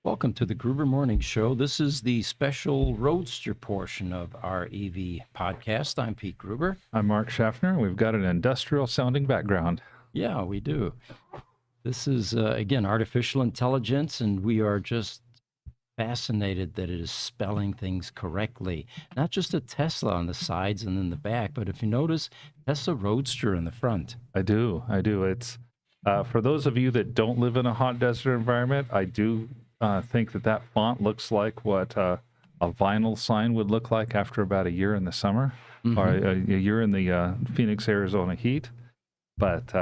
Welcome to the Gruber Morning Show. This is the special Roadster portion of our EV podcast. I'm Pete Gruber. I'm Mark Schaffner. We've got an industrial sounding background. Yeah, we do. This is, again, artificial intelligence, and we are just fascinated that it is spelling things correctly. Not just a Tesla on the sides and in the back, but if you notice, Tesla Roadster in the front. I do. It's for those of you that don't live in a hot desert environment, I do think that font looks like what a vinyl sign would look like after about a year in the summer or a year in the Phoenix, Arizona heat. But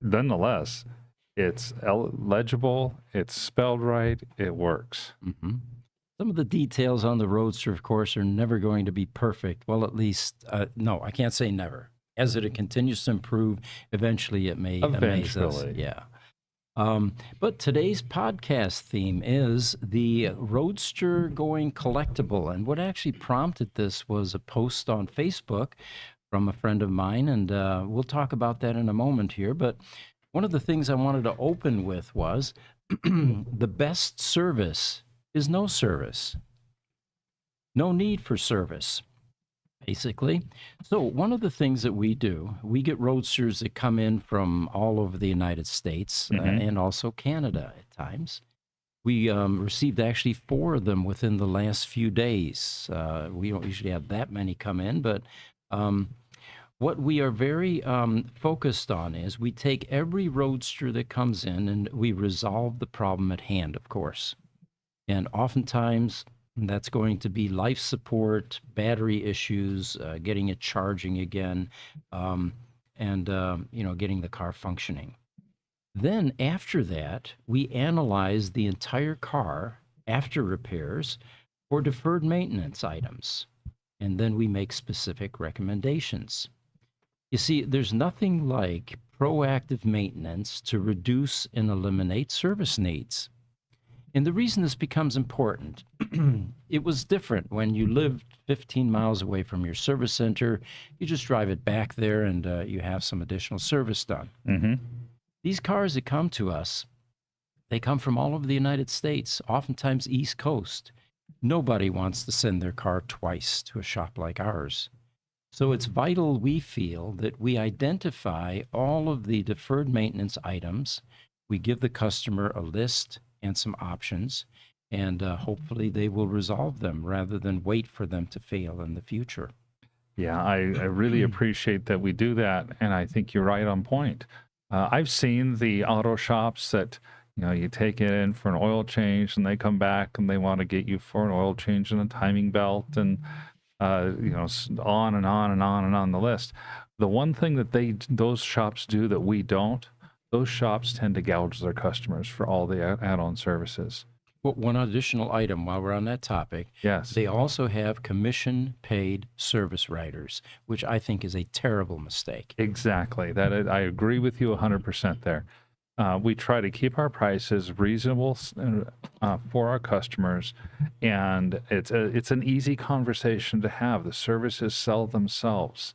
nonetheless, it's legible, it's spelled right, it works. Some of the details on the Roadster, of course, are never going to be perfect. Well, at least, no, I can't say never. As it continues to improve, eventually it may amaze us. Yeah. But today's podcast theme is the Roadster going collectible. And what actually prompted this was a post on Facebook from a friend of mine, and we'll talk about that in a moment here. But one of the things I wanted to open with was the best service is no service. No need for service, basically. So one of the things that we do, we get Roadsters that come in from all over the United States and also Canada at times. We received actually 4 of them within the last few days. We don't usually have that many come in, but what we are very focused on is we take every Roadster that comes in and we resolve the problem at hand, of course. And oftentimes that's going to be life support, battery issues, getting it charging again, and getting the car functioning. Then after that, we analyze the entire car after repairs for deferred maintenance items. And then we make specific recommendations. You see, there's nothing like proactive maintenance to reduce and eliminate service needs. And the reason this becomes important, it was different when you lived 15 miles away from your service center. You just drive it back there and you have some additional service done. These cars that come to us, they come from all over the United States, oftentimes East Coast. Nobody wants to send their car twice to a shop like ours. So it's vital, we feel, that we identify all of the deferred maintenance items. We give the customer a list and some options, and hopefully they will resolve them rather than wait for them to fail in the future. Yeah, I really appreciate that we do that, and I think you're right on point. I've seen the auto shops that, you take it in for an oil change, and they come back and they want to get you for an oil change and a timing belt, and on and on and on and on the list. The one thing that those shops do that we don't, those shops tend to gouge their customers for all the add-on services. Well, one additional item while we're on that topic. Yes. They also have commission-paid service writers, which I think is a terrible mistake. Exactly. I agree with you 100% there. We try to keep our prices reasonable for our customers, and it's an easy conversation to have. The services sell themselves.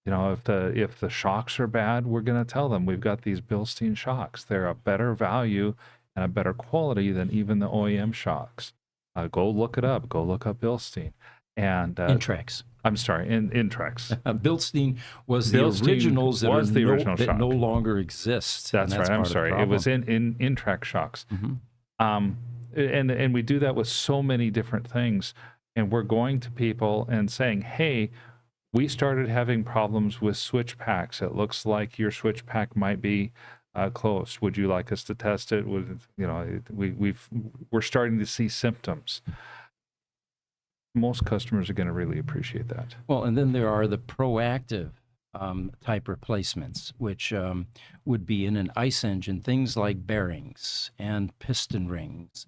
If the shocks are bad, we're going to tell them we've got these Bilstein shocks. They're a better value and a better quality than even the OEM shocks. Go look it up. Go look up Bilstein. And Intrex. I'm sorry, Intrex. Bilstein was the originals that no longer exist. That's right. I'm sorry. It was in Intrex shocks. And we do that with so many different things. And we're going to people and saying, hey, we started having problems with switch packs. It looks like your switch pack might be closed. Would you like us to test it? We're starting to see symptoms. Most customers are going to really appreciate that. Well, and then there are the proactive type replacements, which would be in an ICE engine, things like bearings and piston rings.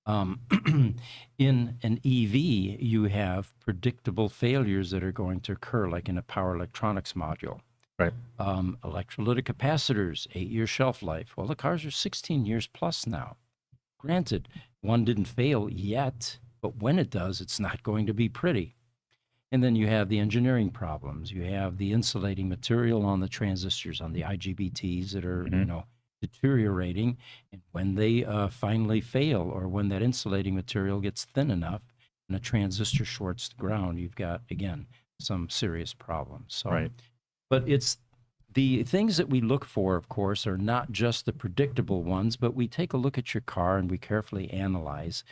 In an EV, you have predictable failures that are going to occur, like in a power electronics module. Right. Electrolytic capacitors, 8-year shelf life. Well, the cars are 16 years plus now. Granted, one didn't fail yet, but when it does, it's not going to be pretty. And then you have the engineering problems. You have the insulating material on the transistors, on the IGBTs that are, deteriorating, and when they finally fail, or when that insulating material gets thin enough and a transistor shorts the ground, you've got, again, some serious problems. So, Right. but it's the things that we look for, of course, are not just the predictable ones, but we take a look at your car and we carefully analyze.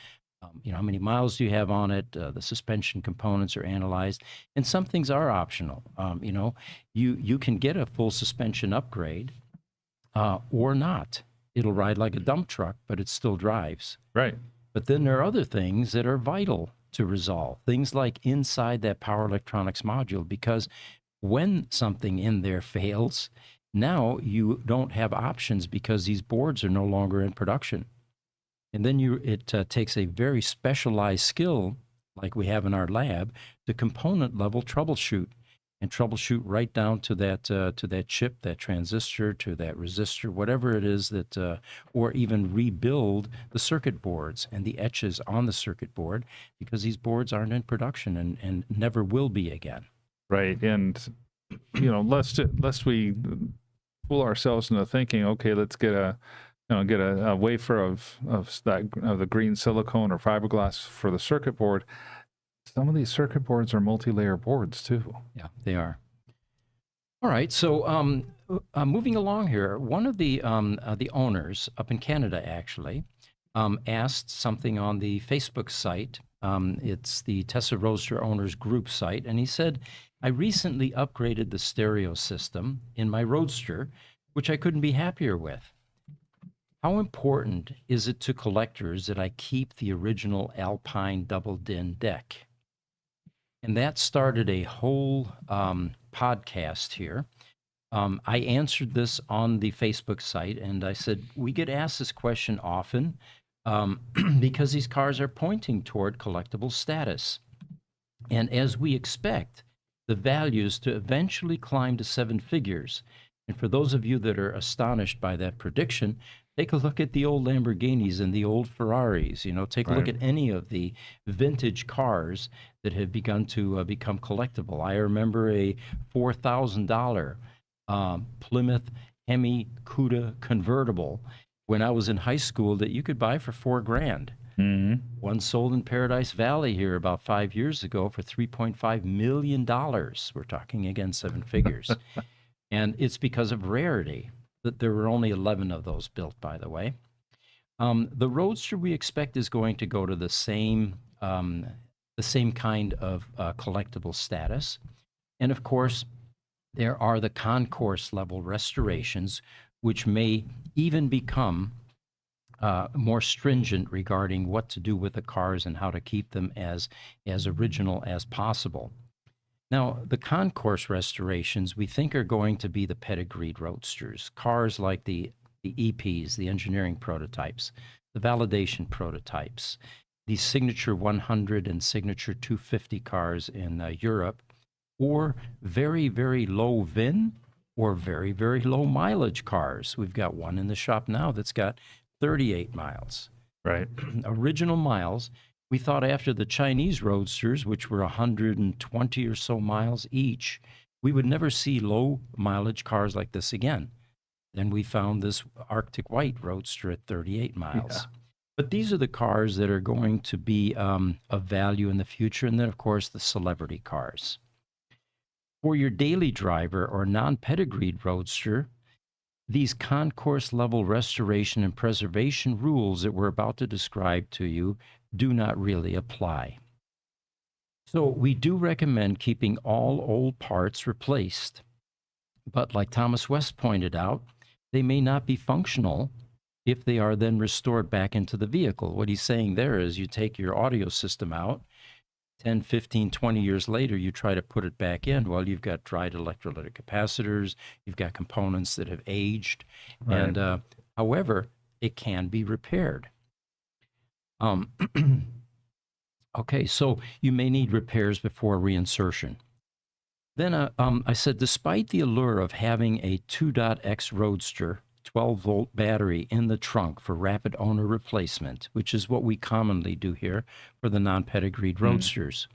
How many miles do you have on it? The suspension components are analyzed, and some things are optional. You can get a full suspension upgrade or not. It'll ride like a dump truck, but it still drives. Right. But then there are other things that are vital to resolve. Things like inside that power electronics module, because when something in there fails, now you don't have options because these boards are no longer in production. And then it takes a very specialized skill, like we have in our lab, to component level troubleshoot, and troubleshoot right down to that chip, that transistor, to that resistor, whatever it is that, or even rebuild the circuit boards and the etches on the circuit board, because these boards aren't in production and never will be again. Right. And, lest we fool ourselves into thinking, okay, let's get a wafer of the green silicone or fiberglass for the circuit board. Some of these circuit boards are multi-layer boards too. Yeah, they are. All right. So moving along here, one of the owners up in Canada actually asked something on the Facebook site. It's the Tesla Roadster Owners Group site. And he said, I recently upgraded the stereo system in my Roadster, which I couldn't be happier with. How important is it to collectors that I keep the original Alpine double din deck? And that started a whole podcast here. I answered this on the Facebook site, and I said, we get asked this question often because these cars are pointing toward collectible status. And as we expect, the values to eventually climb to 7 figures. And for those of you that are astonished by that prediction, take a look at the old Lamborghinis and the old Ferraris. Take a look at any of the vintage cars that have begun to become collectible. I remember a $4,000 Plymouth Hemi Cuda convertible when I was in high school that you could buy for $4,000. Mm-hmm. One sold in Paradise Valley here about 5 years ago for $3.5 million. We're talking, again, 7 figures. And it's because of rarity that there were only 11 of those built, by the way. The Roadster, we expect, is going to go to the same kind of collectible status. And of course, there are the concourse level restorations, which may even become more stringent regarding what to do with the cars and how to keep them as original as possible. Now, the concourse restorations we think are going to be the pedigreed roadsters, cars like the EPs, the engineering prototypes, the validation prototypes, the Signature 100 and Signature 250 cars in Europe, or very, very low VIN or very, very low mileage cars. We've got one in the shop now that's got 38 miles. Right. Original miles. We thought after the Chinese Roadsters, which were 120 or so miles each, we would never see low mileage cars like this again. Then we found this Arctic White Roadster at 38 miles. Yeah. But these are the cars that are going to be of value in the future. And then, of course, the celebrity cars. For your daily driver or non-pedigreed Roadster, these concourse level restoration and preservation rules that we're about to describe to you do not really apply. So we do recommend keeping all old parts replaced. But like Thomas West pointed out, they may not be functional if they are then restored back into the vehicle. What he's saying there is you take your audio system out, 10, 15, 20 years later, you try to put it back in. Well, you've got dried electrolytic capacitors, you've got components that have aged, right. And however, it can be repaired. Okay, so you may need repairs before reinsertion. Then I said, despite the allure of having a 2.X Roadster 12-volt battery in the trunk for rapid owner replacement, which is what we commonly do here for the non-pedigreed Roadsters.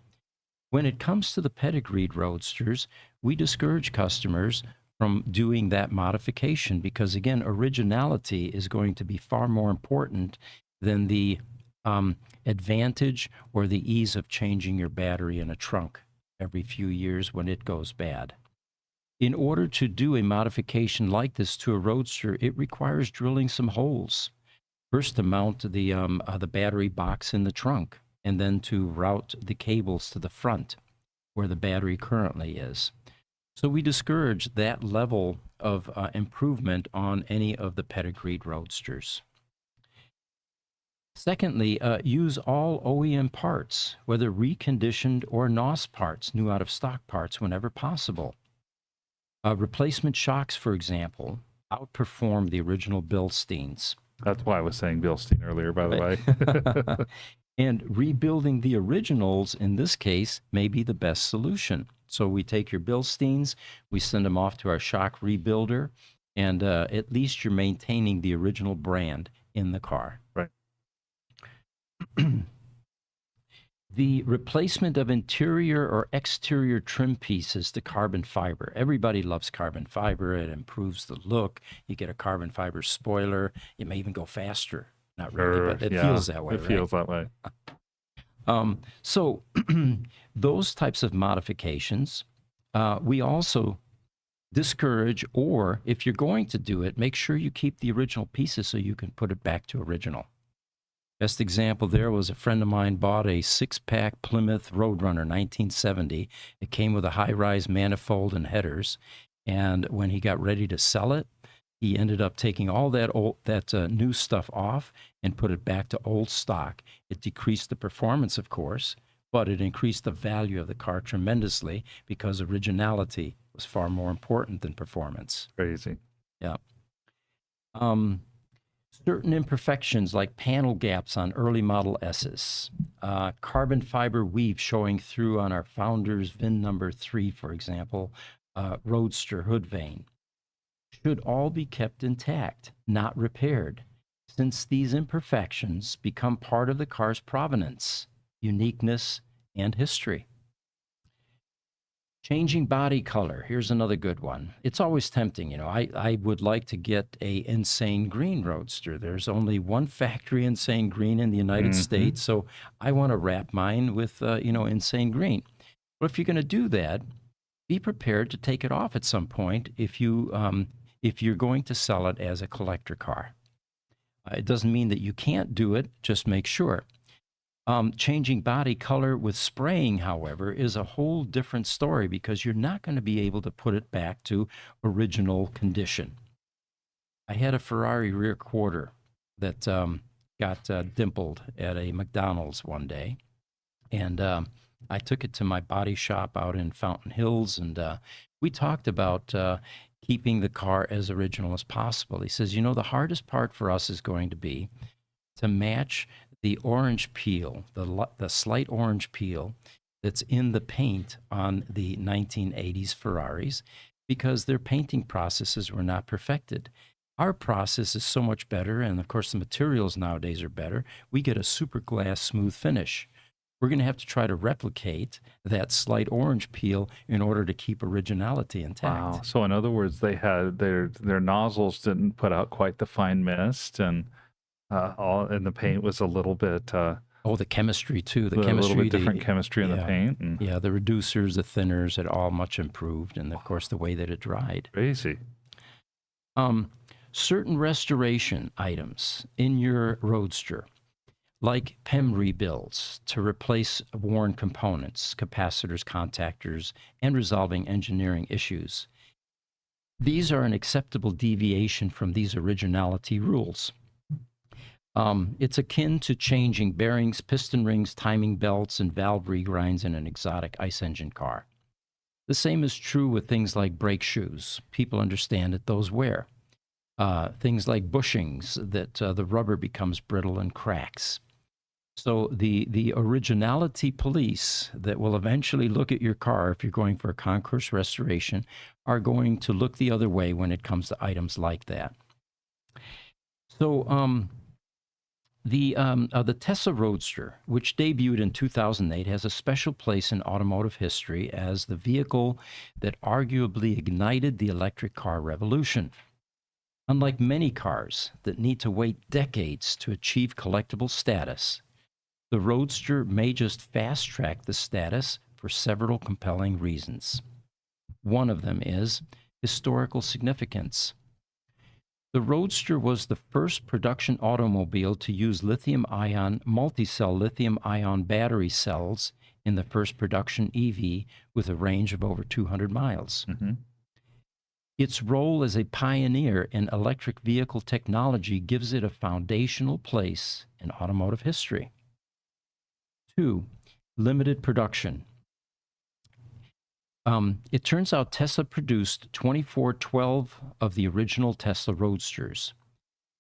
When it comes to the pedigreed Roadsters, we discourage customers from doing that modification, because again, originality is going to be far more important than the advantage or the ease of changing your battery in a trunk every few years when it goes bad. In order to do a modification like this to a Roadster, it requires drilling some holes. First, to mount the battery box in the trunk, and then to route the cables to the front where the battery currently is. So we discourage that level of improvement on any of the pedigreed Roadsters. Secondly, use all OEM parts, whether reconditioned or NOS parts, new out-of-stock parts, whenever possible. Replacement shocks, for example, outperform the original Bilsteins. That's why I was saying Bilstein earlier, by the way. And rebuilding the originals, in this case, may be the best solution. So we take your Bilsteins, we send them off to our shock rebuilder, and at least you're maintaining the original brand in the car. Right. The replacement of interior or exterior trim pieces to carbon fiber. Everybody loves carbon fiber. It improves the look. You get a carbon fiber spoiler. It may even go faster. Not really, but it feels that way. It feels that way. So those types of modifications, we also discourage, or if you're going to do it, make sure you keep the original pieces so you can put it back to original. Best example there was a friend of mine bought a 6-pack Plymouth Roadrunner 1970. It came with a high-rise manifold and headers, and when he got ready to sell it, he ended up taking all that new stuff off and put it back to old stock. It decreased the performance, of course, but it increased the value of the car tremendously because originality was far more important than performance. Crazy. Yeah. Certain imperfections like panel gaps on early Model S's, carbon fiber weave showing through on our Founder's VIN number 3, for example, Roadster hood vane, should all be kept intact, not repaired, since these imperfections become part of the car's provenance, uniqueness, and history. Changing body color. Here's another good one. It's always tempting. You know, I would like to get a Insane Green Roadster. There's only one factory Insane Green in the United States, so I want to wrap mine with, Insane Green. But if you're going to do that, be prepared to take it off at some point if you're going to sell it as a collector car. It doesn't mean that you can't do it, just make sure. Changing body color with spraying, however, is a whole different story because you're not going to be able to put it back to original condition. I had a Ferrari rear quarter that got dimpled at a McDonald's one day, and I took it to my body shop out in Fountain Hills, and we talked about keeping the car as original as possible. He says, the hardest part for us is going to be to match the orange peel, the slight orange peel that's in the paint on the 1980s Ferraris, because their painting processes were not perfected. Our process is so much better, and of course the materials nowadays are better. We get a super glass smooth finish. We're going to have to try to replicate that slight orange peel in order to keep originality intact. Wow. So in other words, they had their nozzles didn't put out quite the fine mist, and the paint was a little bit the chemistry too. A little bit different chemistry in the paint. And yeah, the reducers, the thinners had all much improved, and of course the way that it dried. Crazy. Certain restoration items in your Roadster, like PEM rebuilds to replace worn components, capacitors, contactors, and resolving engineering issues. These are an acceptable deviation from these originality rules. It's akin to changing bearings, piston rings, timing belts, and valve regrinds in an exotic ice engine car. The same is true with things like brake shoes. People understand that those wear. Things like bushings, that the rubber becomes brittle and cracks. So the originality police that will eventually look at your car if you're going for a concourse restoration are going to look the other way when it comes to items like that. So The Tesla Roadster, which debuted in 2008, has a special place in automotive history as the vehicle that arguably ignited the electric car revolution. Unlike many cars that need to wait decades to achieve collectible status, the Roadster may just fast-track the status for several compelling reasons. One of them is historical significance. The Roadster was the first production automobile to use lithium-ion, multi-cell lithium-ion battery cells in the first production EV with a range of over 200 miles. Its role as a pioneer in electric vehicle technology gives it a foundational place in automotive history. 2, limited production. It turns out Tesla produced 2412 of the original Tesla Roadsters.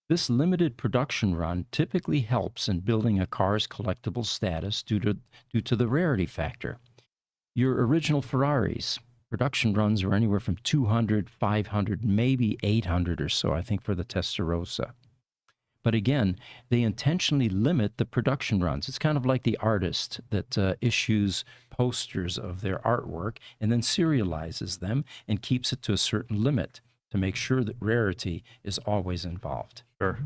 This limited production run typically helps in building a car's collectible status due to the rarity factor. Your original Ferraris, production runs were anywhere from 200, 500, maybe 800 or so, I think, for the Testarossa. But again, they intentionally limit the production runs. It's kind of like the artist that issues posters of their artwork and then serializes them and keeps it to a certain limit to make sure that rarity is always involved. Sure.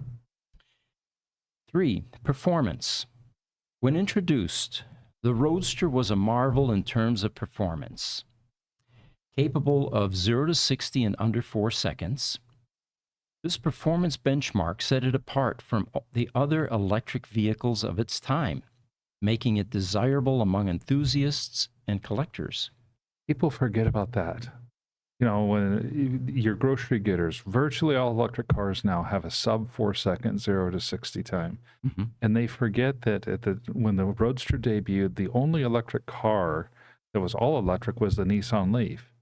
3, performance. When introduced, the Roadster was a marvel in terms of performance. Capable of 0 to 60 in under 4 seconds. This performance benchmark set it apart from the other electric vehicles of its time, making it desirable among enthusiasts and collectors. People forget about that. You know, when your grocery getters, virtually all electric cars now have a sub 4 second 0 to 60 time. And they forget that when the Roadster debuted, the only electric car that was all electric was the Nissan Leaf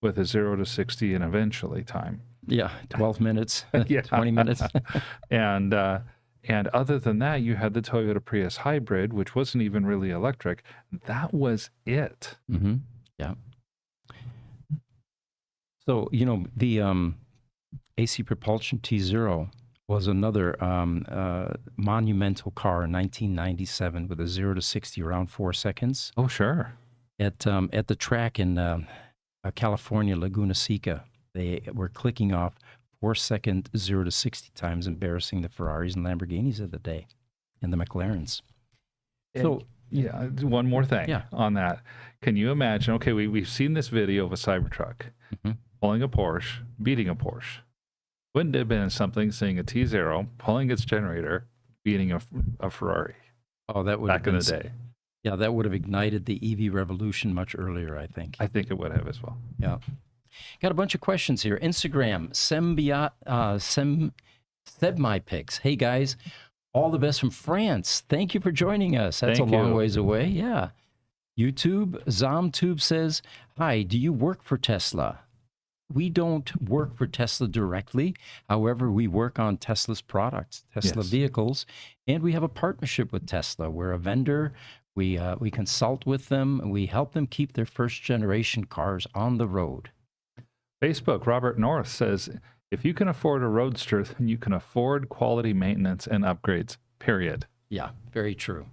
with a 0 to 60 and eventually time. Yeah, 12 minutes, Yeah. 20 minutes. And other than that, you had the Toyota Prius hybrid, which wasn't even really electric. That was it. Yeah. So, you know, the AC Propulsion T0 was another monumental car in 1997 with a 0 to 60 around 4 seconds. Oh, sure. At the track in California, Laguna Seca, they were clicking off 4-second 0 to 60 times, embarrassing the Ferraris and Lamborghinis of the day and the McLarens. So, yeah, one more thing on that. Can you imagine? Okay, we've seen this video of a Cybertruck pulling a Porsche, beating a Porsche. Wouldn't it have been something seeing a T0 pulling its generator, beating a Ferrari? Oh, that would back in the day. Yeah, that would have ignited the EV revolution much earlier, I think. I think it would have as well. Yeah. Got a bunch of questions here. Instagram, SebMyPix. Hey, guys, all the best from France. Thank you for joining us. That's Thank a long you. ways away. Yeah. YouTube, ZomTube says, hi, do you work for Tesla? We don't work for Tesla directly. However, we work on Tesla's products, Tesla vehicles, and we have a partnership with Tesla. We're a vendor. We consult with them, and we help them keep their first-generation cars on the road. Facebook, Robert North says, if you can afford a Roadster, then you can afford quality maintenance and upgrades, period. Yeah, very true.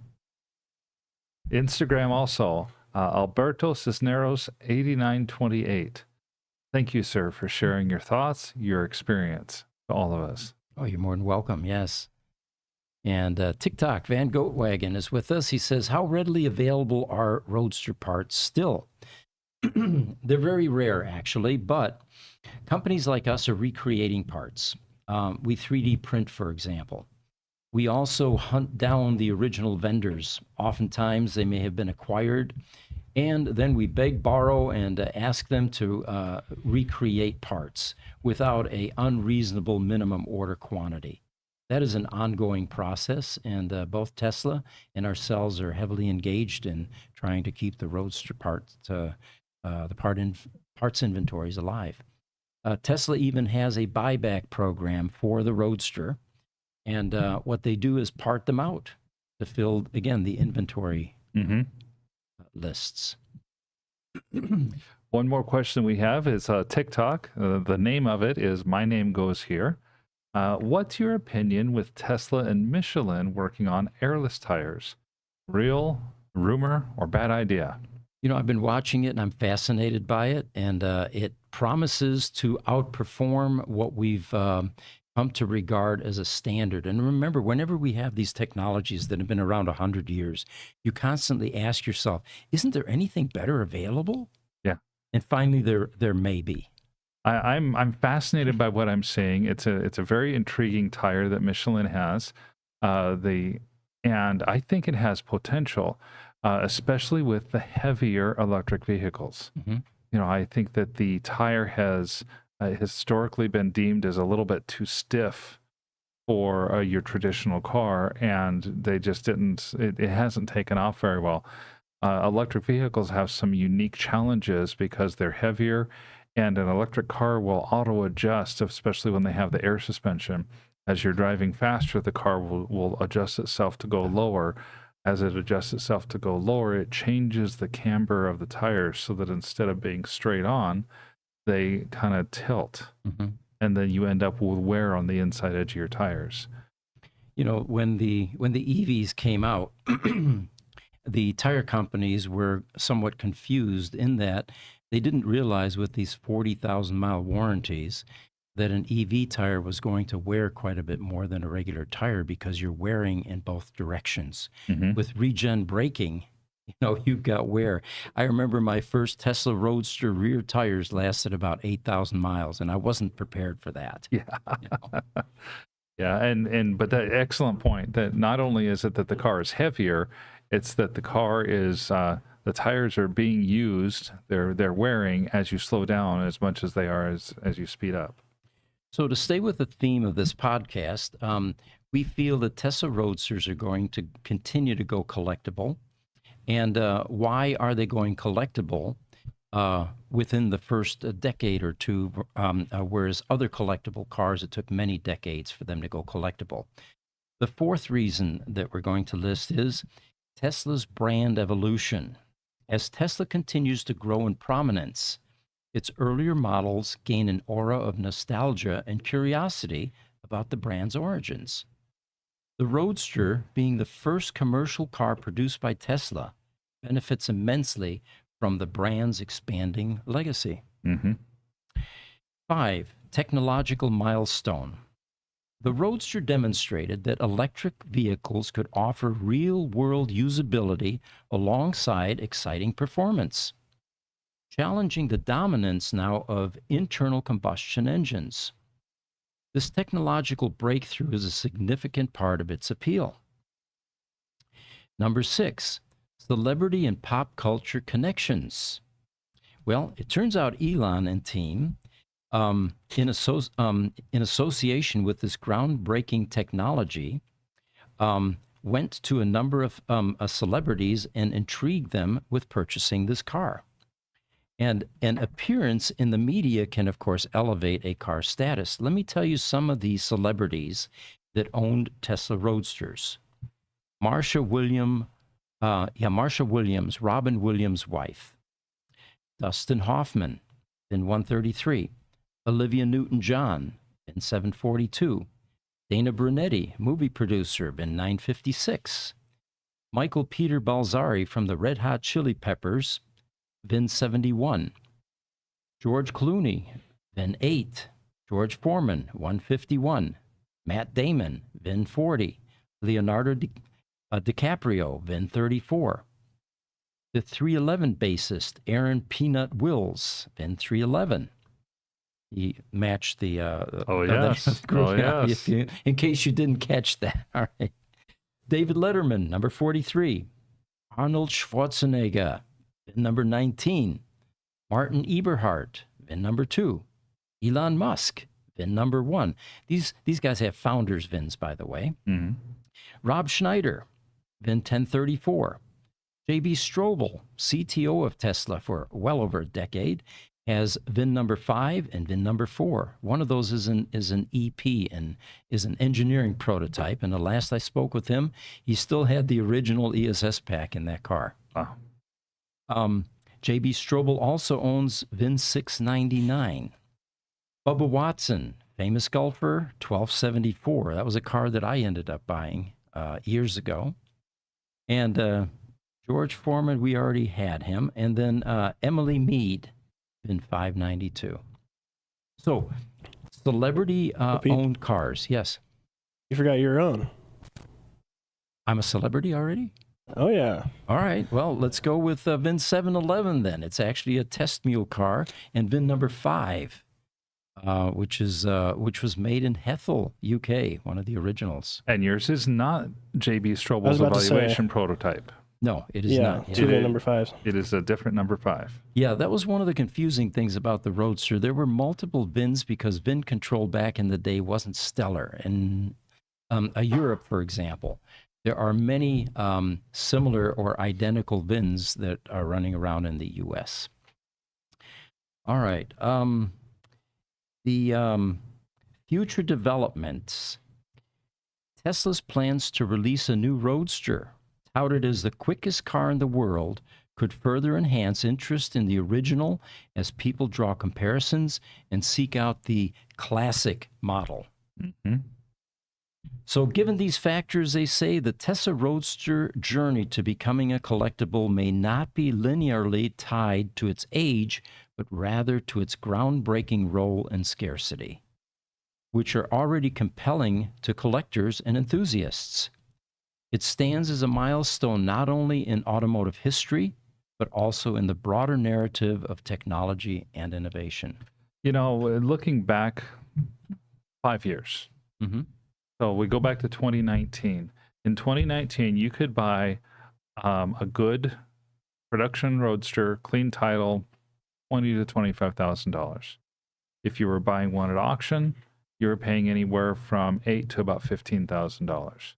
Instagram also, Alberto Cisneros 8928. Thank you, sir, for sharing your thoughts, your experience to all of us. Oh, you're more than welcome, yes. And TikTok, Van Goatwagon is with us. He says, how readily available are Roadster parts still? They're very rare, actually, but companies like us are recreating parts. We 3D print, for example. We also hunt down the original vendors. Oftentimes, they may have been acquired, and then we beg, borrow, and ask them to recreate parts without an unreasonable minimum order quantity. That is an ongoing process, and both Tesla and ourselves are heavily engaged in trying to keep the Roadster parts, parts inventories alive. Tesla even has a buyback program for the Roadster, and what they do is part them out to fill, again, the inventory lists. One more question we have is TikTok. The name of it is My Name Goes Here. What's your opinion with Tesla and Michelin working on airless tires? Real, rumor, or bad idea? You know, I've been watching it and I'm fascinated by it, and it promises to outperform what we've come to regard as a standard. And remember, whenever we have these technologies that have been around 100 years, you constantly ask yourself, isn't there anything better available? Yeah. And finally, there may be. I'm fascinated by what I'm seeing. It's a very intriguing tire that Michelin has. And I think it has potential, especially with the heavier electric vehicles. Mm-hmm. You know, I think that the tire has historically been deemed as a little bit too stiff for your traditional car, and they just didn't. It hasn't taken off very well. Electric vehicles have some unique challenges because they're heavier, and an electric car will auto adjust, especially when they have the air suspension. As you're driving faster, the car will adjust itself to go lower. As it adjusts itself to go lower, it changes the camber of the tires so that instead of being straight on, they kind of tilt. Mm-hmm. And then you end up with wear on the inside edge of your tires. You know, when the EVs came out, the tire companies were somewhat confused in that they didn't realize with these 40,000-mile warranties that an EV tire was going to wear quite a bit more than a regular tire because you're wearing in both directions. Mm-hmm. With regen braking, you know, you've got wear. I remember my first Tesla Roadster rear tires lasted about 8,000 miles, and I wasn't prepared for that. Yeah. You know? Yeah, but that excellent point that not only is it that the car is heavier, it's that the car is the tires are being used, they're wearing as you slow down as much as they are as you speed up. So to stay with the theme of this podcast, we feel that Tesla Roadsters are going to continue to go collectible. And why are they going collectible within the first decade or two, whereas other collectible cars, it took many decades for them to go collectible? The fourth reason that we're going to list is Tesla's brand evolution. As Tesla continues to grow in prominence, its earlier models gain an aura of nostalgia and curiosity about the brand's origins. The Roadster, being the first commercial car produced by Tesla, benefits immensely from the brand's expanding legacy. Mm-hmm. 5. Technological milestone. The Roadster demonstrated that electric vehicles could offer real-world usability alongside exciting performance, challenging the dominance now of internal combustion engines. This technological breakthrough is a significant part of its appeal. Number 6, celebrity and pop culture connections. Well, it turns out Elon and team, in association with this groundbreaking technology, went to a number of celebrities and intrigued them with purchasing this car. And an appearance in the media can, of course, elevate a car's status. Let me tell you some of these celebrities that owned Tesla Roadsters. Marsha Williams, Robin Williams' wife. Dustin Hoffman, VIN 133. Olivia Newton-John, VIN 742. Dana Brunetti, movie producer, VIN 956. Michael Peter Balzari from the Red Hot Chili Peppers, VIN 71. George Clooney, VIN 8. George Foreman, 151. Matt Damon, VIN 40. Leonardo DiCaprio, VIN 34. The 311 bassist, Aaron Peanut Wills, VIN 311. He matched the... yes. In case you didn't catch that. All right. David Letterman, number 43. Arnold Schwarzenegger, VIN number 19. Martin Eberhard, VIN number 2. Elon Musk, VIN number 1. These guys have founders' VINs, by the way. Mm-hmm. Rob Schneider, VIN 1034. J.B. Strobel, CTO of Tesla for well over a decade, has VIN number 5 and VIN number 4. One of those is an EP and is an engineering prototype. And the last I spoke with him, he still had the original ESS pack in that car. Wow. J.B. Strobel also owns VIN 699. Bubba Watson, famous golfer, 1274. That was a car that I ended up buying years ago. And George Foreman, we already had him. And then Emily Mead, VIN 592. So, celebrity owned cars. Yes. You forgot your own. I'm a celebrity already? Oh, yeah. All right. Well, let's go with VIN 711 then. It's actually a test mule car, and VIN number 5, which was made in Hethel, UK, one of the originals. And yours is not JB Strobel's evaluation prototype. No, it is not. Two VIN number 5s. It is a different number 5. Yeah, that was one of the confusing things about the Roadster. There were multiple VINs because VIN control back in the day wasn't stellar. In Europe, for example, there are many similar or identical VINs that are running around in the U.S. All right. The future developments. Tesla's plans to release a new Roadster, touted as the quickest car in the world, could further enhance interest in the original as people draw comparisons and seek out the classic model. Mm-hmm. So given these factors, they say the Tesla Roadster journey to becoming a collectible may not be linearly tied to its age, but rather to its groundbreaking role and scarcity, which are already compelling to collectors and enthusiasts. It stands as a milestone not only in automotive history, but also in the broader narrative of technology and innovation. You know, looking back 5 years, Mm-hmm. so we go back to 2019. In 2019, you could buy a good production Roadster, clean title, $20,000 to $25,000. If you were buying one at auction, you were paying anywhere from $8,000 to about $15,000.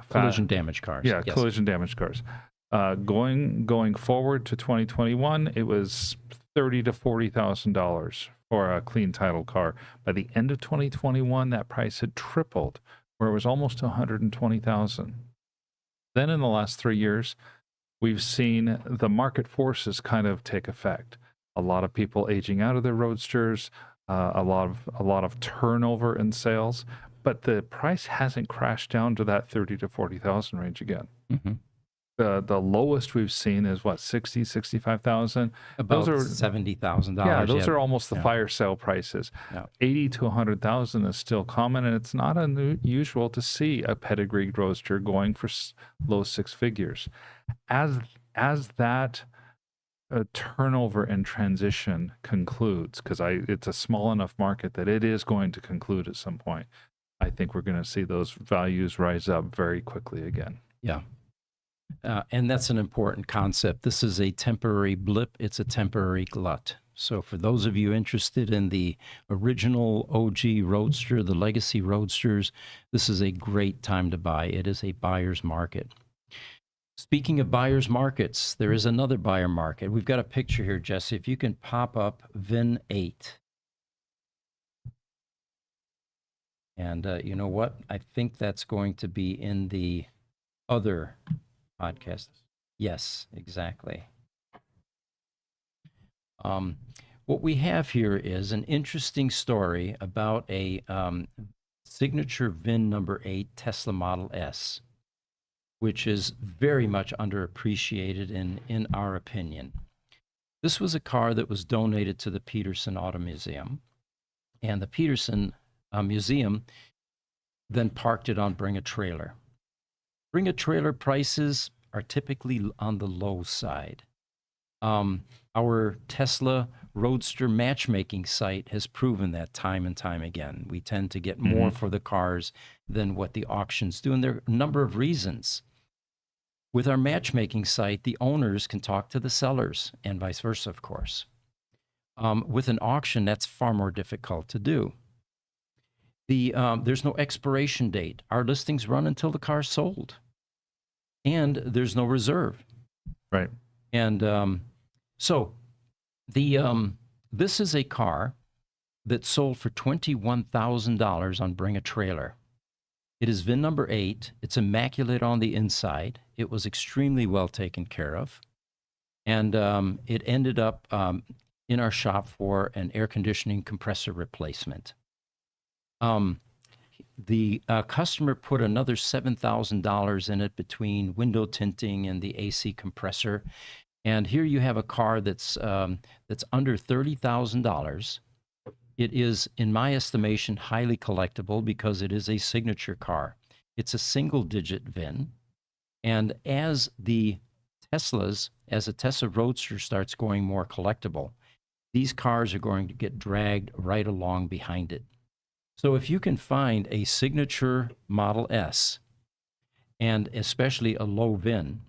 Collision damage cars. Yeah, yes. collision damage cars. Going forward to 2021, it was $30,000 to $40,000 for a clean title car. By the end of 2021, that price had tripled, where it was almost $120,000. Then in the last 3 years, we've seen the market forces kind of take effect. A lot of people aging out of their Roadsters, a lot of turnover in sales, but the price hasn't crashed down to that 30 to 40,000 range again. Mm-hmm. The lowest we've seen is what, 60, 65,000. About those are $70,000. Yeah, those are almost the fire sale prices. Yeah. 80 to 100,000 is still common, and it's not unusual to see a pedigreed Roadster going for low 6 figures. As that turnover and transition concludes, because it's a small enough market that it is going to conclude at some point, I think we're going to see those values rise up very quickly again. Yeah. And that's an important concept. This is a temporary blip. It's a temporary glut. So for those of you interested in the original OG Roadster, the legacy Roadsters, this is a great time to buy. It is a buyer's market. Speaking of buyer's markets, there is another buyer market. We've got a picture here, Jesse. If you can pop up VIN 8. And you know what? I think that's going to be in the other podcast. Yes, exactly. What we have here is an interesting story about a signature VIN number 8 Tesla Model S, which is very much underappreciated in our opinion. This was a car that was donated to the Peterson Auto Museum, and the Peterson Museum then parked it on Bring a Trailer. Bring a Trailer prices are typically on the low side. Our Tesla Roadster matchmaking site has proven that time and time again. We tend to get more for the cars than what the auctions do, and there are a number of reasons. With our matchmaking site, the owners can talk to the sellers, and vice versa, of course. With an auction, that's far more difficult to do. There's no expiration date. Our listings run until the car's sold. And there's no reserve. Right. And so this is a car that sold for $21,000 on Bring a Trailer. It is VIN number 8. It's immaculate on the inside. It was extremely well taken care of. And it ended up in our shop for an air conditioning compressor replacement. The customer put another $7,000 in it between window tinting and the AC compressor. And here you have a car that's under $30,000. It is, in my estimation, highly collectible because it is a signature car. It's a single-digit VIN. And as the Tesla Roadster starts going more collectible, these cars are going to get dragged right along behind it. So if you can find a signature Model S, and especially a low VIN,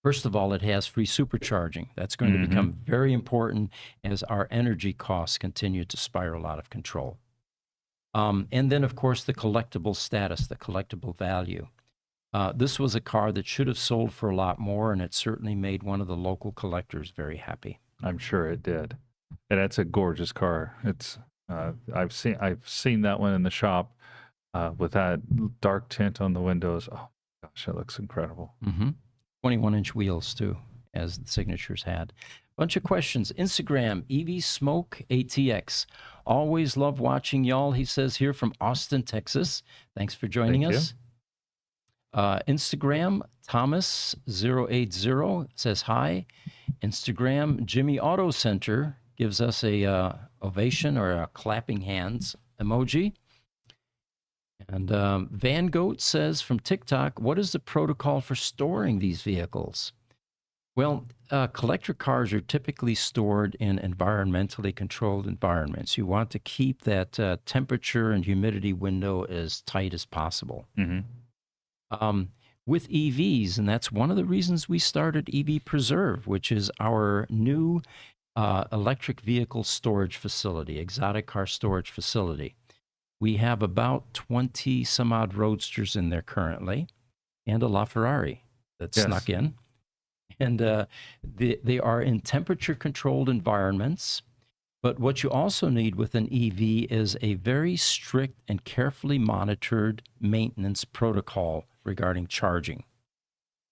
first of all, it has free supercharging. That's going to become very important as our energy costs continue to spiral out of control. And then, of course, the collectible status, the collectible value. This was a car that should have sold for a lot more, and it certainly made one of the local collectors very happy. I'm sure it did. And it's a gorgeous car. It's I've seen that one in the shop with that dark tint on the windows. Oh gosh, it looks incredible. 21-inch wheels too, as the signatures had. Bunch of questions. Instagram, EV Smoke ATX. Always love watching y'all, he says here from Austin, Texas. Thanks for joining us. Instagram, Thomas080 says hi. Instagram, Jimmy Auto Center gives us a ovation or a clapping hands emoji. And Van Goat says from TikTok, what is the protocol for storing these vehicles? Well, collector cars are typically stored in environmentally controlled environments. You want to keep that temperature and humidity window as tight as possible. With EVs, and that's one of the reasons we started EV Preserve, which is our new electric vehicle storage facility, exotic car storage facility. We have about 20 some odd Roadsters in there currently, and a LaFerrari that snuck in. And they are in temperature controlled environments. But what you also need with an EV is a very strict and carefully monitored maintenance protocol regarding charging.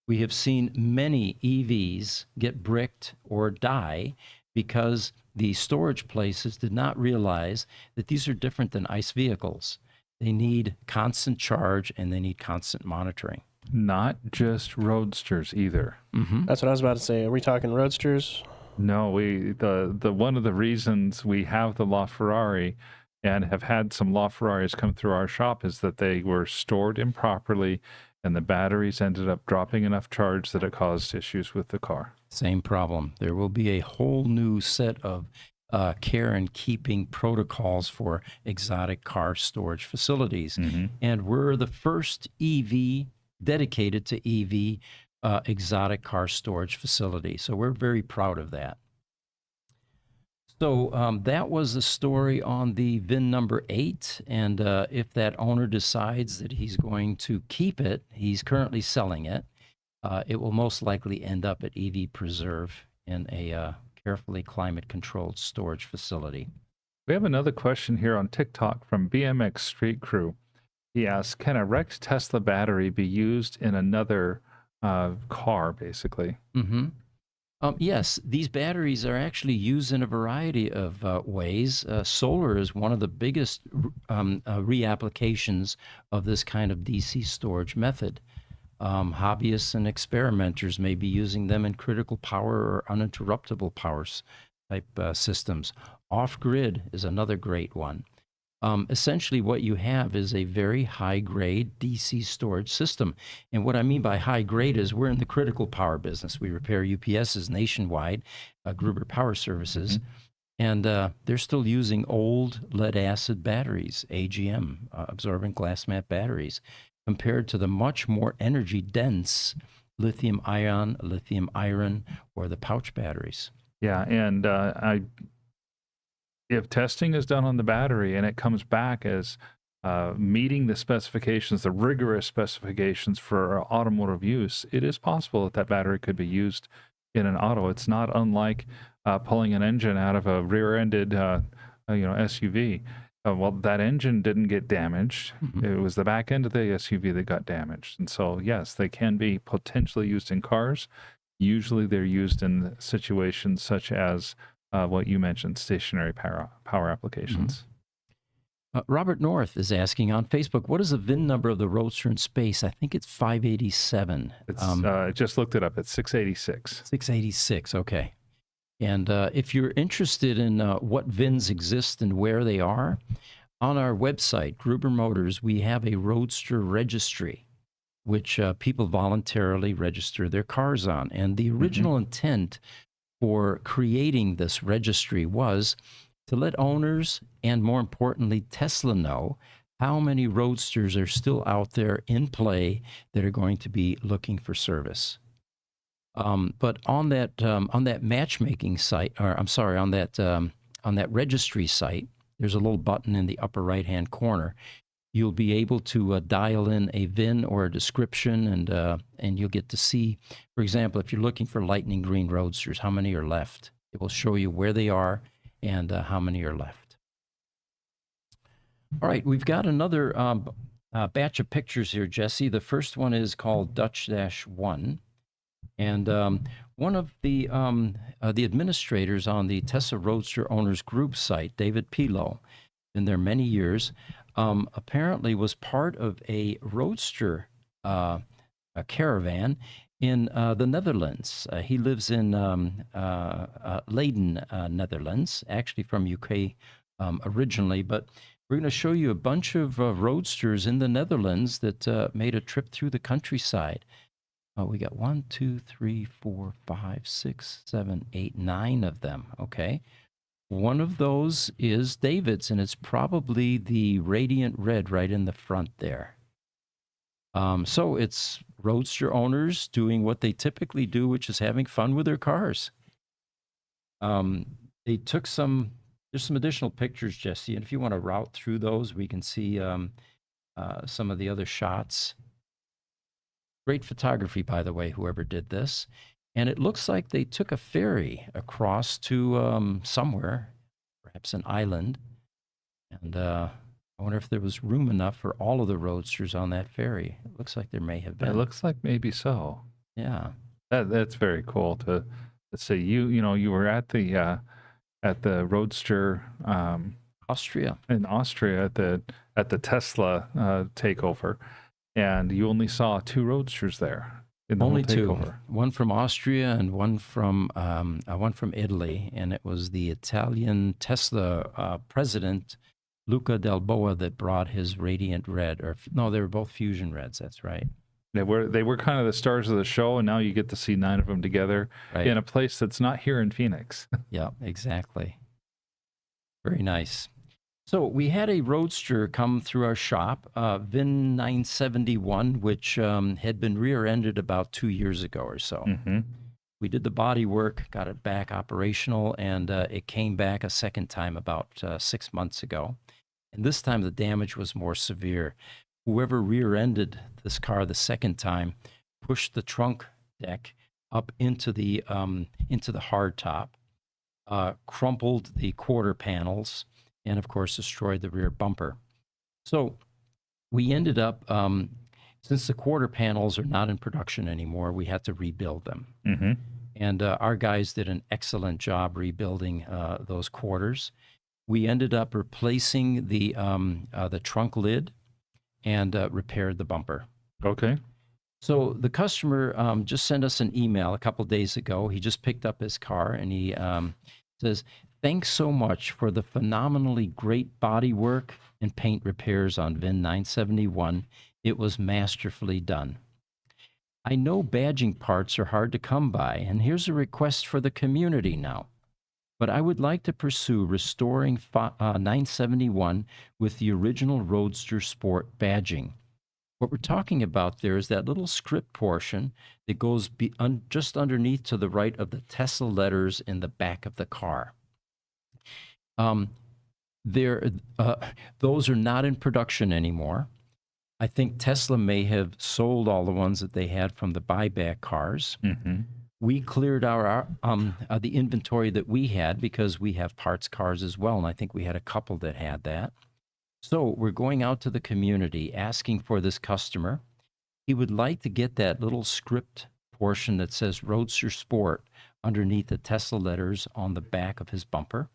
We have seen many EVs get bricked or die because the storage places did not realize that these are different than ICE vehicles. They need constant charge and they need constant monitoring. Not just Roadsters either. That's what I was about to say. Are we talking Roadsters? No, the one of the reasons we have the LaFerrari and have had some LaFerraris come through our shop is that they were stored improperly and the batteries ended up dropping enough charge that it caused issues with the car. Same problem. There will be a whole new set of care and keeping protocols for exotic car storage facilities. And we're the first EV dedicated to EV exotic car storage facility. So we're very proud of that. So that was the story on the VIN number 8. And if that owner decides that he's going to keep it, he's currently selling it. It will most likely end up at EV Preserve in a carefully climate-controlled storage facility. We have another question here on TikTok from BMX Street Crew. He asks, can a wrecked Tesla battery be used in another car, basically? Yes, these batteries are actually used in a variety of ways. Solar is one of the biggest reapplications of this kind of DC storage method. Hobbyists and experimenters may be using them in critical power or uninterruptible power type systems. Off-grid is another great one. Essentially, what you have is a very high-grade DC storage system. And what I mean by high-grade is we're in the critical power business. We repair UPSs nationwide, Gruber Power Services, and they're still using old lead-acid batteries, AGM, absorbent glass mat batteries, compared to the much more energy-dense lithium-ion, lithium-iron, or the pouch batteries. Yeah, and if testing is done on the battery and it comes back as meeting the specifications, the rigorous specifications for automotive use, it is possible that that battery could be used in an auto. It's not unlike pulling an engine out of a rear-ended SUV. Well, that engine didn't get damaged. It was the back end of the SUV that got damaged. And so, yes, they can be potentially used in cars. Usually they're used in situations such as what you mentioned, stationary power applications. Robert North is asking on Facebook, what is the VIN number of the Roadster in space? I think it's 587. It's I just looked it up. It's 686. 686, okay. And if you're interested in what VINs exist and where they are, on our website, Gruber Motors, we have a Roadster registry, which people voluntarily register their cars on. And the original intent for creating this registry was to let owners and, more importantly, Tesla know how many Roadsters are still out there in play that are going to be looking for service. But on that matchmaking site, or I'm sorry, on that registry site, there's a little button in the upper right-hand corner. You'll be able to dial in a VIN or a description, and you'll get to see, for example, if you're looking for lightning green Roadsters, how many are left. It will show you where they are and how many are left. All right, we've got another batch of pictures here, Jesse. The first one is called Dutch-1. And one of the administrators on the Tesla Roadster Owners Group site, David Pilo, been there many years, apparently was part of a Roadster a caravan in the Netherlands. He lives in Leiden, Netherlands, actually from UK originally, but we're going to show you a bunch of Roadsters in the Netherlands that made a trip through the countryside. We got 1, 2, 3, 4, 5, 6, 7, 8, 9 of them. Okay. One of those is David's, and it's probably the radiant red right in the front there. So it's Roadster owners doing what they typically do, which is having fun with their cars. They took there's some additional pictures, Jesse, and if you want to route through those, we can see some of the other shots. Great photography, by the way, whoever did this. And it looks like they took a ferry across to somewhere, perhaps an island. And I wonder if there was room enough for all of the Roadsters on that ferry. It looks like there may have been. It looks like maybe so. Yeah. That's very cool to say you were at the Roadster Austria. in Austria at the Tesla takeover. And you only saw 2 Roadsters there in the Only whole 2. takeover. One from Austria and one from Italy, and it was the Italian Tesla president Luca Del Boa that brought his Radiant Red. Or no, they were both Fusion Reds. That's right. They were kind of the stars of the show, and now you get to see 9 of them together in a place that's not here in Phoenix. Yeah, exactly. Very nice. So we had a Roadster come through our shop, VIN 971, which had been rear-ended about 2 years ago or so. We did the body work, got it back operational, and it came back a second time about 6 months ago. And this time the damage was more severe. Whoever rear-ended this car the second time pushed the trunk deck up into the hard top, crumpled the quarter panels, and of course destroyed the rear bumper. So we ended up, since the quarter panels are not in production anymore, we had to rebuild them. And our guys did an excellent job rebuilding those quarters. We ended up replacing the trunk lid and repaired the bumper. Okay. So the customer just sent us an email a couple days ago. He just picked up his car, and he says, "Thanks so much for the phenomenally great body work and paint repairs on VIN 971. It was masterfully done. I know badging parts are hard to come by, and here's a request for the community now. But I would like to pursue restoring 971 with the original Roadster Sport badging. What we're talking about there is that little script portion that goes just underneath to the right of the Tesla letters in the back of the car. Those are not in production anymore. I think Tesla may have sold all the ones that they had from the buyback cars. We cleared the inventory that we had because we have parts cars as well, and I think we had a couple that had that. So we're going out to the community asking for this customer. He would like to get that little script portion that says Roadster Sport underneath the Tesla letters on the back of his bumper.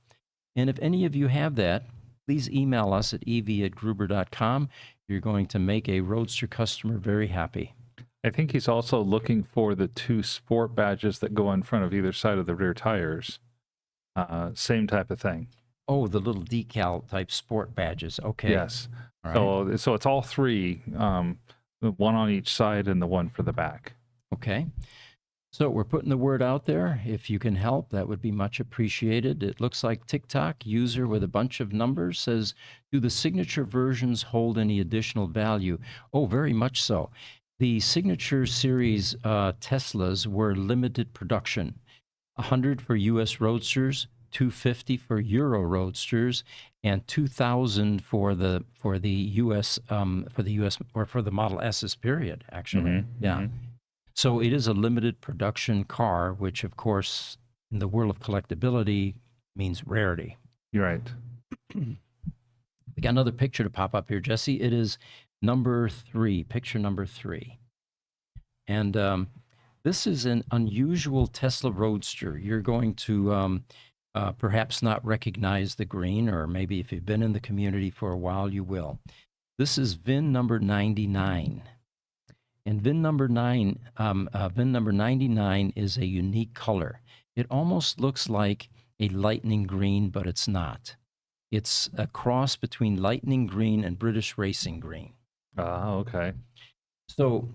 And if any of you have that, please email us at ev@gruber.com. You're going to make a Roadster customer very happy. I think he's also looking for the 2 sport badges that go in front of either side of the rear tires. Same type of thing. Oh, the little decal type sport badges. Okay. Yes. All right. So it's all 3, the one on each side and the one for the back. Okay. So we're putting the word out there. If you can help, that would be much appreciated. It looks like TikTok user with a bunch of numbers says, do the signature versions hold any additional value? Oh, very much so. The Signature Series Teslas were limited production. 100 for U.S. Roadsters, 250 for Euro Roadsters, and 2,000 for the U.S. Or for the Model S's. Period. Actually, yeah. So it is a limited production car, which, of course, in the world of collectability, means rarity. You're right. We got another picture to pop up here, Jesse. It is number 3, picture number 3. And this is an unusual Tesla Roadster. You're going to perhaps not recognize the green, or maybe if you've been in the community for a while, you will. This is VIN number 99. And VIN number 99 is a unique color. It almost looks like a lightning green, but it's not. It's a cross between lightning green and British racing green. Okay. So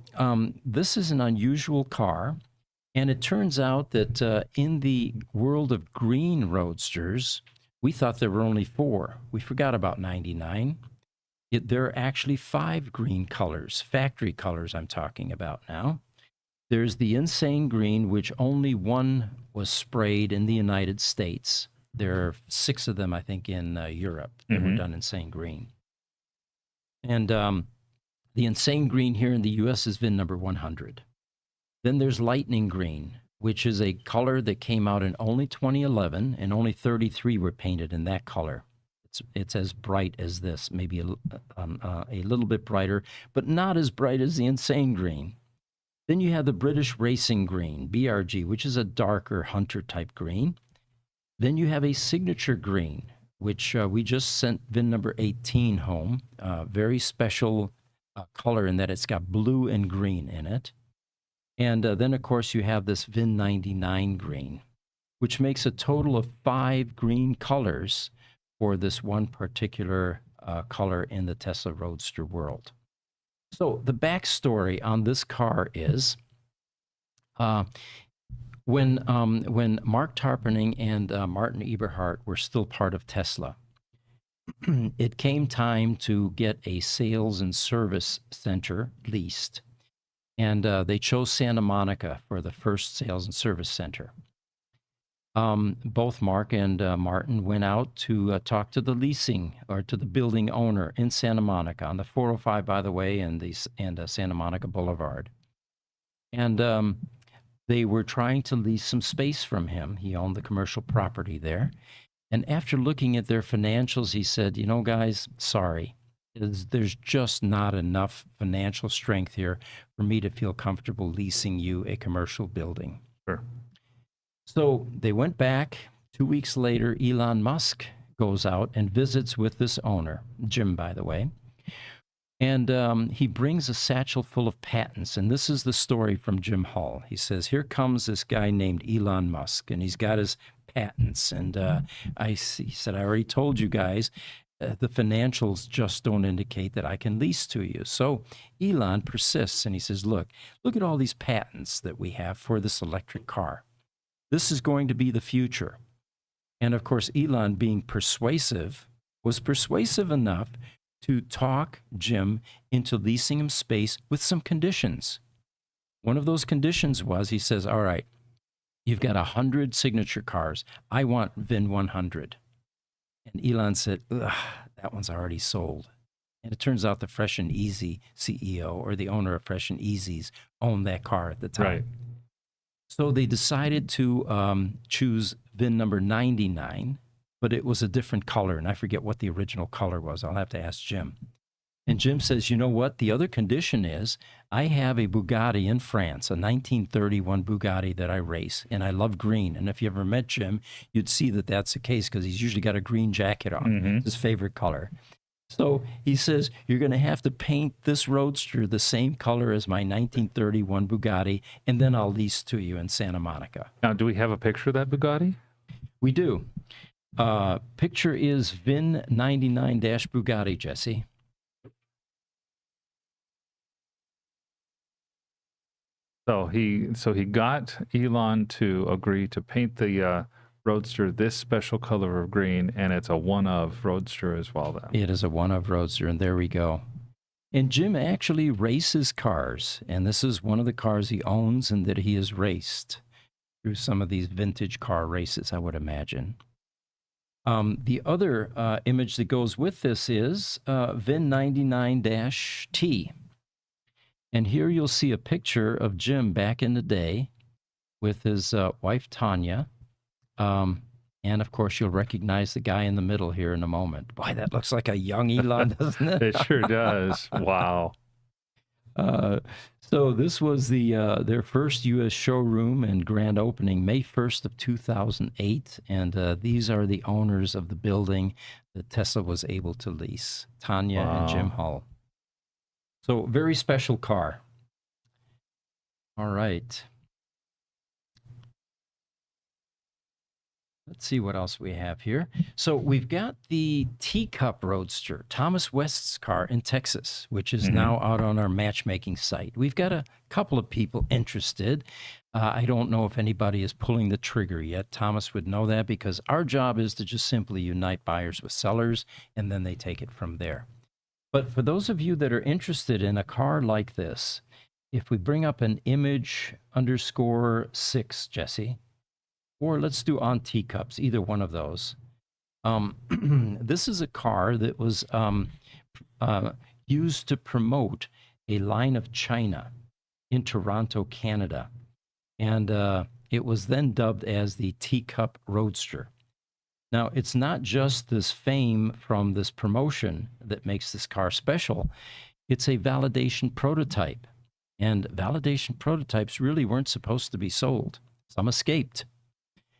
this is an unusual car, and it turns out that in the world of green roadsters, we thought there were only 4. We forgot about 99. There are actually 5 green colors, factory colors I'm talking about now. There's the Insane Green, which only 1 was sprayed in the United States. There are 6 of them, I think, in Europe that were done Insane Green. And the Insane Green here in the U.S. is VIN number 100. Then there's Lightning Green, which is a color that came out in only 2011, and only 33 were painted in that color. It's as bright as this, maybe a little bit brighter, but not as bright as the Insane Green. Then you have the British Racing Green, BRG, which is a darker hunter-type green. Then you have a Signature Green, which we just sent VIN number 18 home. Very special color in that it's got blue and green in it. And then, of course, you have this VIN 99 green, which makes a total of 5 green colors for this one particular color in the Tesla Roadster world. So the backstory on this car is when Mark Tarpenning and Martin Eberhard were still part of Tesla, it came time to get a sales and service center leased. And they chose Santa Monica for the first sales and service center. Both Mark and Martin went out to talk to the leasing or to the building owner in Santa Monica on the 405, by the way, and Santa Monica Boulevard. And they were trying to lease some space from him. He owned the commercial property there. And after looking at their financials, he said, you know, guys, sorry. There's just not enough financial strength here for me to feel comfortable leasing you a commercial building. Sure. So they went back. 2 weeks later, Elon Musk goes out and visits with this owner, Jim, by the way. And he brings a satchel full of patents. And this is the story from Jim Hull. He says, here comes this guy named Elon Musk, and he's got his patents. And he said, I already told you guys, the financials just don't indicate that I can lease to you. So Elon persists, and he says, look at all these patents that we have for this electric car. This is going to be the future. And of course, Elon, being persuasive, was persuasive enough to talk Jim into leasing him space with some conditions. One of those conditions was, he says, all right, you've got 100 signature cars. I want VIN 100. And Elon said, that one's already sold. And it turns out the Fresh and Easy CEO, or the owner of Fresh and Easy's, owned that car at the time. Right. So they decided to choose VIN number 99, but it was a different color, and I forget what the original color was. I'll have to ask Jim. And Jim says, you know what? The other condition is I have a Bugatti in France, a 1931 Bugatti that I race, and I love green. And if you ever met Jim, you'd see that that's the case because he's usually got a green jacket on. It's his favorite color. So he says, you're going to have to paint this Roadster the same color as my 1931 Bugatti, and then I'll lease to you in Santa Monica. Now, do we have a picture of that Bugatti? We do. Picture is VIN 99-Bugatti, Jesse. So he got Elon to agree to paint the Roadster this special color of green, and it's a one-of Roadster as well, then. It is a one-of Roadster, and there we go. And Jim actually races cars, and this is one of the cars he owns and that he has raced through some of these vintage car races, I would imagine. The other image that goes with this is VIN 99-T. And here you'll see a picture of Jim back in the day with his wife, Tanya. And, of course, you'll recognize the guy in the middle here in a moment. Boy, that looks like a young Elon, doesn't it? It sure does. Wow. So this was their first U.S. showroom and grand opening, May 1st of 2008. And these are the owners of the building that Tesla was able to lease, Tanya and Jim Hull. So very special car. All right. Let's see what else we have here. So we've got the Teacup Roadster, Thomas West's car in Texas, which is now out on our matchmaking site. We've got a couple of people interested. I don't know if anybody is pulling the trigger yet. Thomas would know that because our job is to just simply unite buyers with sellers, and then they take it from there. But for those of you that are interested in a car like this, if we bring up an image_6, Jesse, or let's do on Teacups, either one of those. This is a car that was used to promote a line of China in Toronto, Canada. And it was then dubbed as the Teacup Roadster. Now, it's not just this fame from this promotion that makes this car special. It's a validation prototype. And validation prototypes really weren't supposed to be sold. Some escaped.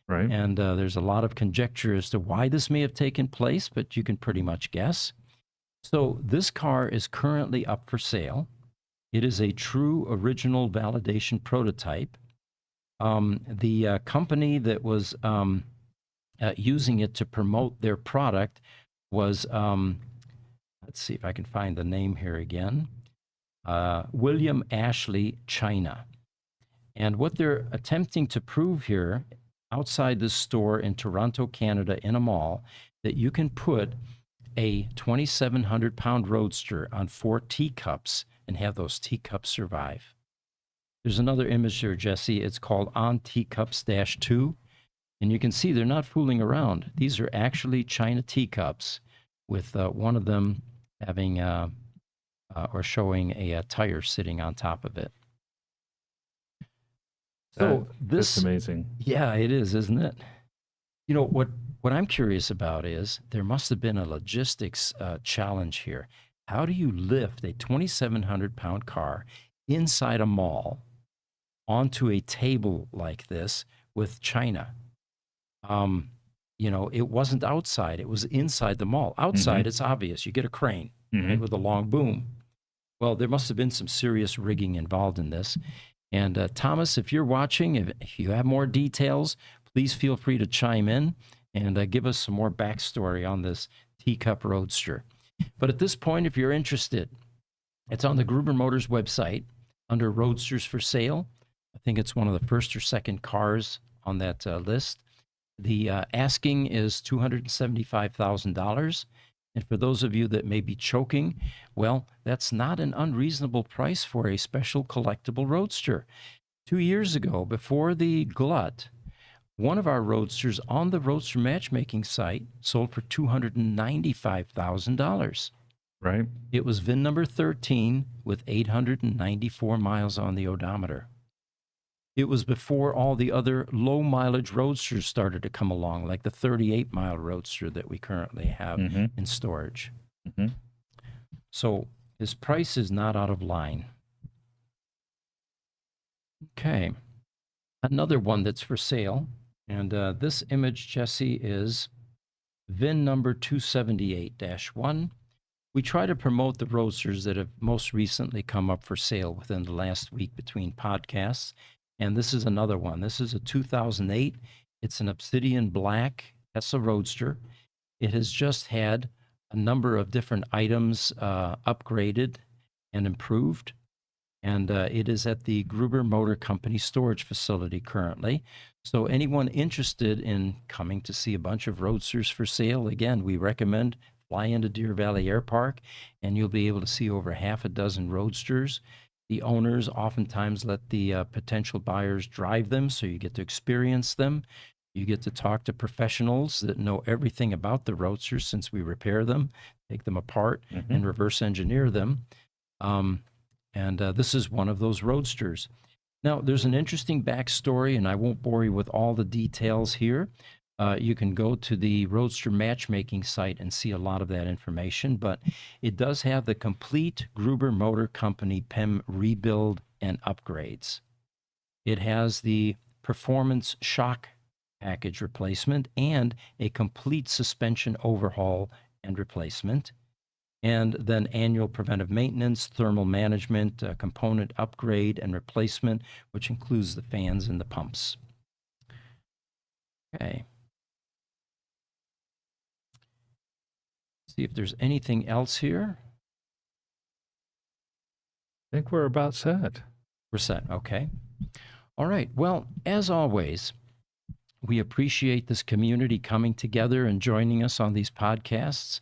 Right. And there's a lot of conjecture as to why this may have taken place, but you can pretty much guess. So this car is currently up for sale. It is a true original validation prototype. The company that was using it to promote their product was, let's see if I can find the name here again, William Ashley China. And what they're attempting to prove here outside this store in Toronto, Canada, in a mall, that you can put a 2,700-pound Roadster on 4 teacups and have those teacups survive. There's another image here, Jesse. It's called On Teacups-2. And you can see they're not fooling around. These are actually China teacups with one of them having or showing a tire sitting on top of it. So that's amazing. Yeah, it is, isn't it? You know, what I'm curious about is there must have been a logistics challenge here. How do you lift a 2,700-pound car inside a mall onto a table like this with China? You know, it wasn't outside. It was inside the mall. Outside, it's obvious. You get a crane right, with a long boom. Well, there must have been some serious rigging involved in this. And Thomas, if you're watching, if you have more details, please feel free to chime in and give us some more backstory on this Teacup Roadster. But at this point, if you're interested, it's on the Gruber Motors website under Roadsters for Sale. I think it's one of the first or second cars on that list. The asking is $275,000. And for those of you that may be choking, well, that's not an unreasonable price for a special collectible Roadster. 2 years ago, before the glut, one of our Roadsters on the Roadster matchmaking site sold for $295,000. Right. It was VIN number 13 with 894 miles on the odometer. It was before all the other low-mileage Roadsters started to come along, like the 38-mile Roadster that we currently have in storage. So his price is not out of line. Okay, another one that's for sale. And this image, Jesse, is VIN number 278-1. We try to promote the Roadsters that have most recently come up for sale within the last week between podcasts. And this is another one. This is a 2008. It's an Obsidian Black Tesla Roadster. It has just had a number of different items upgraded and improved. And it is at the Gruber Motor Company storage facility currently. So anyone interested in coming to see a bunch of Roadsters for sale, again, we recommend fly into Deer Valley Air Park, and you'll be able to see over half a dozen Roadsters. The owners oftentimes let the potential buyers drive them, so you get to experience them. You get to talk to professionals that know everything about the Roadsters, since we repair them, take them apart, and reverse engineer them. This is one of those Roadsters. Now, there's an interesting backstory, and I won't bore you with all the details here. You can go to the Roadster matchmaking site and see a lot of that information, but it does have the complete Gruber Motor Company PEM rebuild and upgrades. It has the performance shock package replacement and a complete suspension overhaul and replacement, and then annual preventive maintenance, thermal management, component upgrade and replacement, which includes the fans and the pumps. Okay. See if there's anything else here. I think we're about set. We're set. Okay. All right. Well, as always, we appreciate this community coming together and joining us on these podcasts.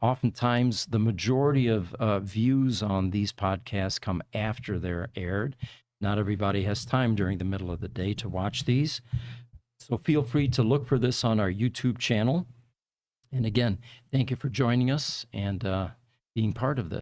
Oftentimes, the majority of views on these podcasts come after they're aired. Not everybody has time during the middle of the day to watch these. So feel free to look for this on our YouTube channel. And again, thank you for joining us and being part of this.